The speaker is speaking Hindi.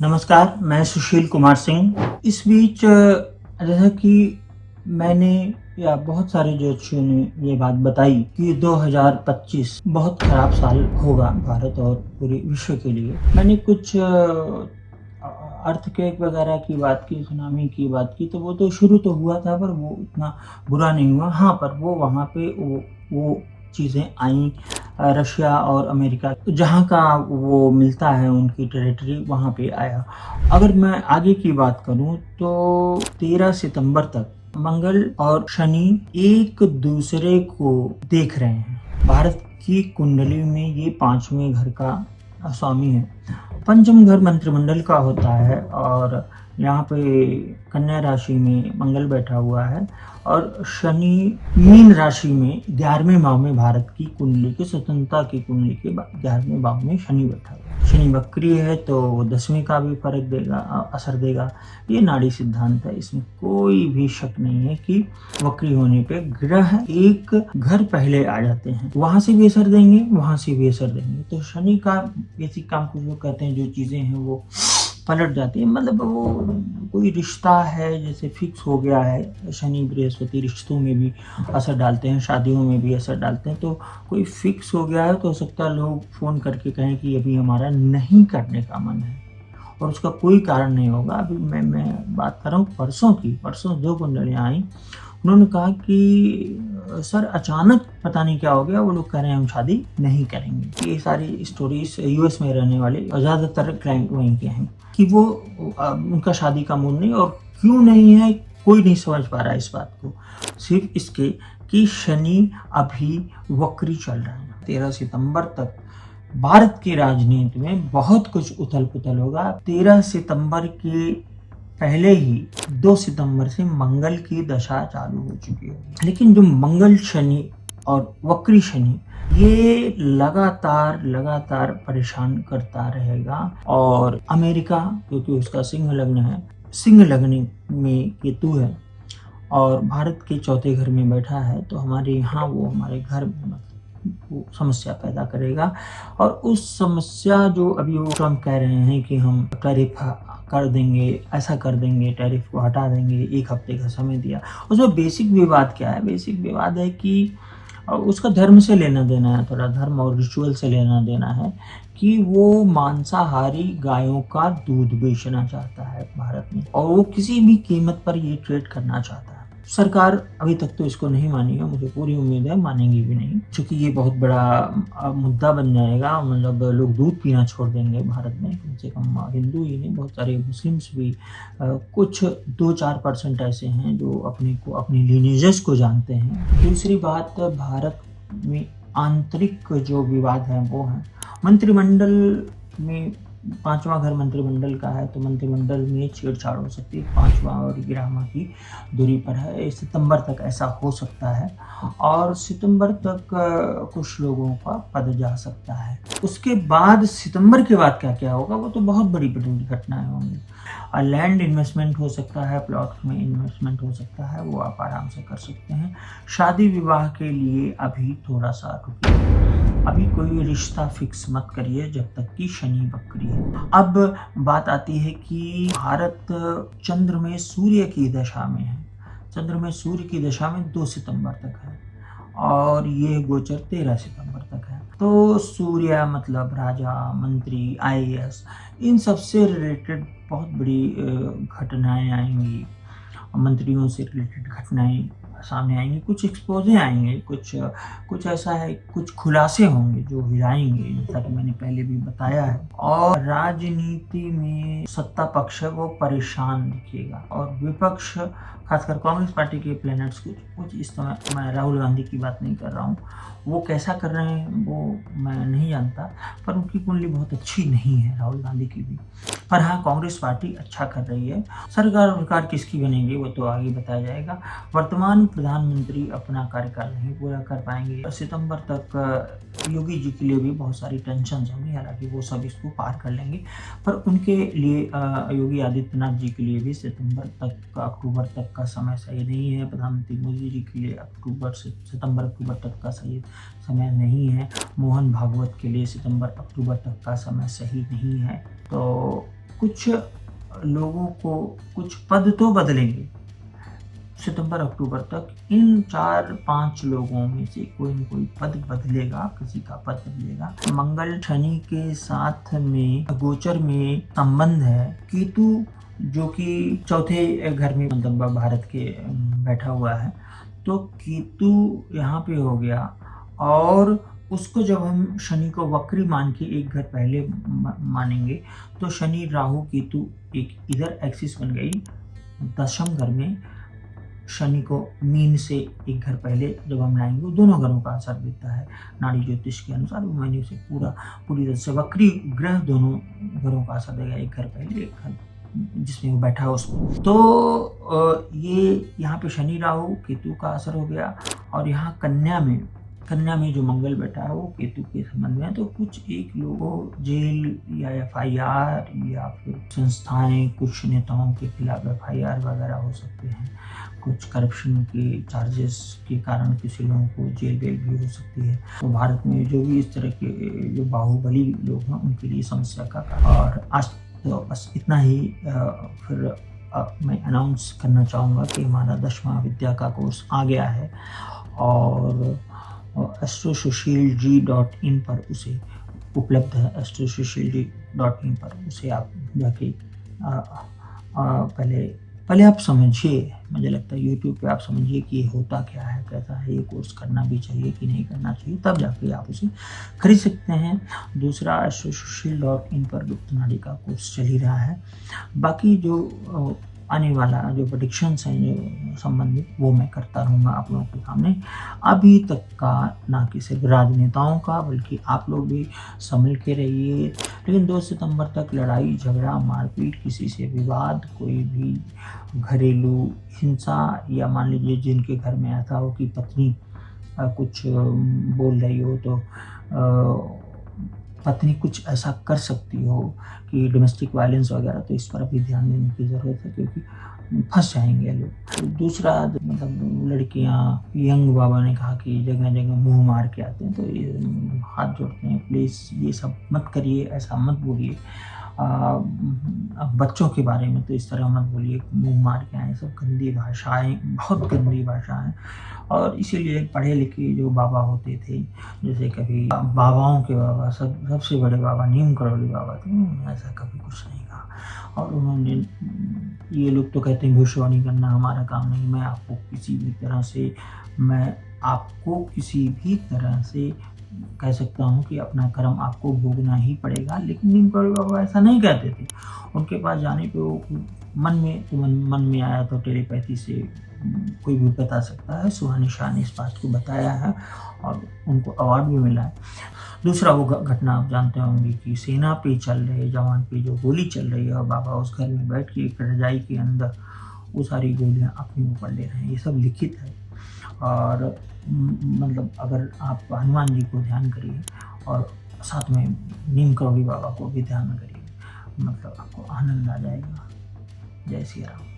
नमस्कार, मैं सुशील कुमार सिंह। इस बीच जैसा कि मैंने या बहुत सारे ज्योतिषियों ने ये बात बताई कि 2025 बहुत खराब साल होगा भारत और पूरे विश्व के लिए। मैंने कुछ अर्थक्वेक वगैरह की बात की, सुनामी की बात की, तो वो तो शुरू तो हुआ था पर वो इतना बुरा नहीं हुआ। हाँ, पर वो वहाँ पे वो चीज़ें आईं, रशिया और अमेरिका जहाँ का वो मिलता है उनकी टेरिटरी वहाँ पे आया। अगर मैं आगे की बात करूँ तो 13 सितंबर तक मंगल और शनि एक दूसरे को देख रहे हैं। भारत की कुंडली में ये 5वें घर का स्वामी है। पंचम घर मंत्रिमंडल का होता है और यहाँ पे कन्या राशि में मंगल बैठा हुआ है और शनि मीन राशि में 11वें भाव में, भारत की कुंडली के स्वतंत्रता की कुंडली के 11वें भाव में शनि बैठा हुआ है। शनि वक्री है तो 10वें का भी फर्क देगा, असर देगा। ये नाड़ी सिद्धांत है, इसमें कोई भी शक नहीं है कि वक्री होने पे ग्रह एक घर पहले आ जाते हैं, वहां से भी असर देंगे, वहां से भी असर देंगे। तो शनि का बेसिक काम कुछ लोग कहते हैं जो चीजें हैं वो पलट जाती है, मतलब वो कोई रिश्ता है जैसे फिक्स हो गया है। शनि बृहस्पति रिश्तों में भी असर डालते हैं, शादियों में भी असर डालते हैं। तो कोई फिक्स हो गया है तो हो सकता है लोग फ़ोन करके कहें कि अभी हमारा नहीं करने का मन है और उसका कोई कारण नहीं होगा। अभी मैं बात कर रहा हूँ परसों की, परसों 2 कुंडलियाँ आई। उन्होंने कहा कि सर अचानक पता नहीं क्या हो गया, वो लोग कह रहे हैं हम शादी नहीं करेंगे। ये सारी स्टोरीज यूएस में रहने वाले और ज़्यादातर क्लाइंट वहीं के हैं कि वो उनका शादी का मूड नहीं, और क्यों नहीं है कोई नहीं समझ पा रहा है इस बात को, सिर्फ इसके कि शनि अभी वक्री चल रहे हैं। 13 सितंबर तक भारत की राजनीति में बहुत कुछ उथल पुथल होगा। 13 सितंबर के पहले ही 2 सितंबर से मंगल की दशा चालू हो चुकी है, लेकिन जो मंगल शनि और वक्री शनि ये लगातार परेशान करता रहेगा। और अमेरिका, क्योंकि उसका सिंह लग्न है, सिंह लग्न में केतु है और भारत के चौथे घर में बैठा है, तो हमारे यहाँ वो हमारे घर में वो समस्या पैदा करेगा। और उस समस्या जो अभी वो ट्रम्प कह रहे हैं कि हम टैरिफ कर देंगे, ऐसा कर देंगे, टैरिफ को हटा देंगे, 1 हफ्ते का समय दिया। उसमें बेसिक विवाद क्या है? बेसिक विवाद है कि उसका धर्म से लेना देना है, थोड़ा धर्म और रिचुअल से लेना देना है कि वो मांसाहारी गायों का दूध बेचना चाहता है भारत में, और वो किसी भी कीमत पर ये ट्रेड करना चाहता है। सरकार अभी तक तो इसको नहीं मानी है, मुझे पूरी उम्मीद है मानेंगी भी नहीं, क्योंकि ये बहुत बड़ा मुद्दा बन जाएगा। मतलब लोग दूध पीना छोड़ देंगे भारत में, कम से कम हिंदू ही नहीं, बहुत सारे मुस्लिम्स भी, कुछ 2-4% ऐसे हैं जो अपने को, अपनी लीनेजेस को जानते हैं। दूसरी बात, भारत में आंतरिक जो विवाद है वो है मंत्रिमंडल में। 5वां घर मंत्रिमंडल का है तो मंत्रिमंडल में छेड़छाड़ हो सकती है। 5वां और 11वां की दूरी पर है, सितंबर तक ऐसा हो सकता है और सितंबर तक कुछ लोगों का पद जा सकता है। उसके बाद सितंबर के बाद क्या क्या होगा वो तो बहुत बड़ी बड़ी घटनाएं होंगी। लैंड इन्वेस्टमेंट हो सकता है, प्लॉट में इन्वेस्टमेंट हो सकता है, वो आप आराम से कर सकते हैं। शादी विवाह के लिए अभी थोड़ा सा रुकिए, अभी कोई रिश्ता फिक्स मत करिए जब तक कि शनि वक्री है। अब बात आती है कि भारत चंद्र में सूर्य की दशा में है। चंद्र में सूर्य की दशा में 2 सितंबर तक है और ये गोचर 13 सितंबर तक है। तो सूर्य मतलब राजा, मंत्री, आईएएस, इन सब से रिलेटेड बहुत बड़ी घटनाएं आएंगी, मंत्रियों से रिलेटेड घटनाएं सामने आएंगी, कुछ एक्सपोजे आएंगे, कुछ ऐसा है, कुछ खुलासे होंगे जो हिलाएंगे, जैसा कि मैंने पहले भी बताया है। और राजनीति में सत्ता पक्ष वो परेशान दिखेगा और विपक्ष, खासकर कांग्रेस पार्टी के प्लैनेट्स कुछ इस समय, मैं राहुल गांधी की बात नहीं कर रहा हूँ, वो कैसा कर रहे हैं वो मैं नहीं जानता, पर उनकी कुंडली बहुत अच्छी नहीं है राहुल गांधी की भी। पर हाँ, कांग्रेस पार्टी अच्छा कर रही है। सरकार किसकी बनेगी वो तो आगे बताया जाएगा। वर्तमान प्रधानमंत्री अपना कार्यकाल नहीं पूरा कर पाएंगे। सितंबर तक योगी जी के लिए भी बहुत सारी टेंशन होंगी, हालांकि वो सब इसको पार कर लेंगे, पर उनके लिए योगी आदित्यनाथ जी के लिए भी सितंबर तक, अक्टूबर तक का समय सही नहीं है। प्रधानमंत्री मोदी जी के लिए सितंबर अक्टूबर तक का सही समय नहीं है। मोहन भागवत के लिए सितंबर अक्टूबर तक का समय सही नहीं है। तो कुछ लोगों को कुछ पद तो बदलेंगे। सितंबर अक्टूबर तक इन 4-5 लोगों में से कोई न कोई पद बदलेगा, किसी का पद बदलेगा। मंगल शनि के साथ में गोचर में संबंध है। केतु जो कि चौथे घर में मतलब भारत के बैठा हुआ है, तो केतु यहाँ पे हो गया। और उसको जब हम शनि को वक्री मान के एक घर पहले मानेंगे, तो शनि राहु केतु एक इधर एक्सिस बन गई। दशम घर में शनि को मीन से एक घर पहले जब हम लाएंगे, दोनों घरों का असर देता है नाड़ी ज्योतिष के अनुसार। मैंने उसे पूरी तरह से वक्री ग्रह दोनों घरों का असर देगा, एक घर पहले एक घर जिसमें वो बैठा है उसमें। तो ये यहाँ पे शनि राहु केतु का असर हो गया। और यहाँ कन्या में जो मंगल बैठा है वो केतु के संबंध में है। तो कुछ एक लोगों जेल या FIR या फिर संस्थाएं, कुछ नेताओं के खिलाफ FIR वगैरह हो सकते हैं। कुछ करप्शन के चार्जेस के कारण किसी लोगों को जेल बेल भी हो सकती है। तो भारत में जो भी इस तरह के जो बाहुबली लोग हैं उनके लिए समस्या का। और आज तो बस इतना ही। फिर मैं अनाउंस करना चाहूँगा कि हमारा 10वां विद्या का कोर्स आ गया है और astrosushilji.in पर उसे उपलब्ध है। astrosushilji.in पर उसे आप जाके पहले आप समझिए। मुझे लगता है YouTube पे आप समझिए कि ये होता क्या है, कैसा है, ये कोर्स करना भी चाहिए कि नहीं करना चाहिए, तब जाके आप उसे खरीद सकते हैं। दूसरा astrosushil.in पर गुप्त नाड़ी का कोर्स चल ही रहा है। बाकी जो आने वाला जो प्रेडिक्शंस हैं जो संबंधित, वो मैं करता रहूँगा आप लोगों के सामने। अभी तक का ना कि सिर्फ राजनेताओं का, बल्कि आप लोग भी संभल के रहिए। लेकिन 2 सितंबर तक लड़ाई झगड़ा मारपीट, किसी से विवाद, कोई भी घरेलू हिंसा, या मान लीजिए जिनके घर में ऐसा हो कि पत्नी कुछ बोल रही हो, तो पत्नी कुछ ऐसा कर सकती हो कि डोमेस्टिक वायलेंस वगैरह, तो इस पर अभी ध्यान देने की ज़रूरत है, क्योंकि फंस जाएंगे लोग। तो दूसरा मतलब लड़कियां, यंग बाबा ने कहा कि जगह जगह मुंह मार के आते हैं, तो ये हाथ जोड़ते हैं, प्लीज़ ये सब मत करिए, ऐसा मत बोलिए। बच्चों के बारे में तो इस तरह मत बोलिए, मुंह मार के आए, सब गंदी भाषाएं, बहुत गंदी भाषाएं। और इसीलिए पढ़े लिखे जो बाबा होते थे, जैसे कभी बाबाओं के बाबा, सबसे बड़े बाबा नीम करोड़ी बाबा थे, ऐसा कभी कुछ नहीं कहा। और उन्होंने, ये लोग तो कहते हैं भविष्यवाणी करना हमारा काम नहीं। मैं आपको किसी भी तरह से कह सकता हूँ कि अपना कर्म आपको भोगना ही पड़ेगा। लेकिन नीम करोड़ी बाबा ऐसा नहीं कहते थे। उनके पास जाने पे वो मन में आया तो टेलीपैथी से कोई भी बता सकता है। सुहानी शाह ने इस बात को बताया है और उनको अवार्ड भी मिला है। दूसरा वो घटना आप जानते होंगे कि सेना पे चल रहे जवान पे जो गोली चल रही है और बाबा उस घर में बैठ के एक रजाई के अंदर वो सारी गोलियां अपने ऊपर ले रहे हैं। ये सब लिखित है। और मतलब अगर आप हनुमान जी को ध्यान करिए और साथ में नीम करोड़ी बाबा को भी ध्यान करिए, मतलब आपको आनंद आ जाएगा। जय श्री राम।